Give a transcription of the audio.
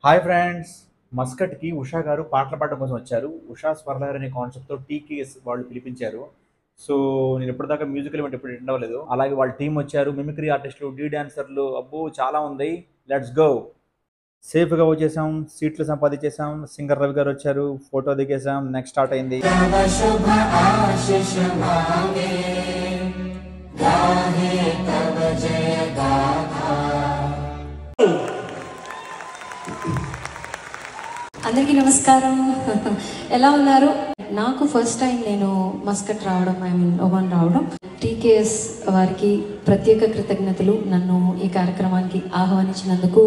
Hi friends. మస్కట్కి Usha గారు పాటలు పాడడం కోసం వచ్చారు. ఉషా స్వర్లహరి అనే కాన్సెప్ట్తో టీకేఎస్ వాళ్ళు పిలిపించారు. సో నేను ఇప్పటిదాకా మ్యూజికల్ ఈవెంట్ ఎప్పుడు అటెండ్ అవ్వలేదు. అలాగే వాళ్ళ టీం వచ్చారు, మిమిక్రీ ఆర్టిస్టులు, డీ డాన్సర్లు, అబ్బో చాలా ఉంది. Let's go. సేఫ్గా వచ్చేసాం, సీట్లు సంపాదించేసాం. సింగర్ రవి గారు వచ్చారు, ఫోటో దిగేసాం. నెక్స్ట్ స్టార్ట్ అయింది. అందరికీ నమస్కారం. ఎలా ఉన్నారు? నాకు ఫస్ట్ టైం నేను మస్కట్ రావడం, ఒమన్ రావడం. టీకేఎస్ వారికి ప్రత్యేక కృతజ్ఞతలు నన్ను ఈ కార్యక్రమానికి ఆహ్వానించినందుకు.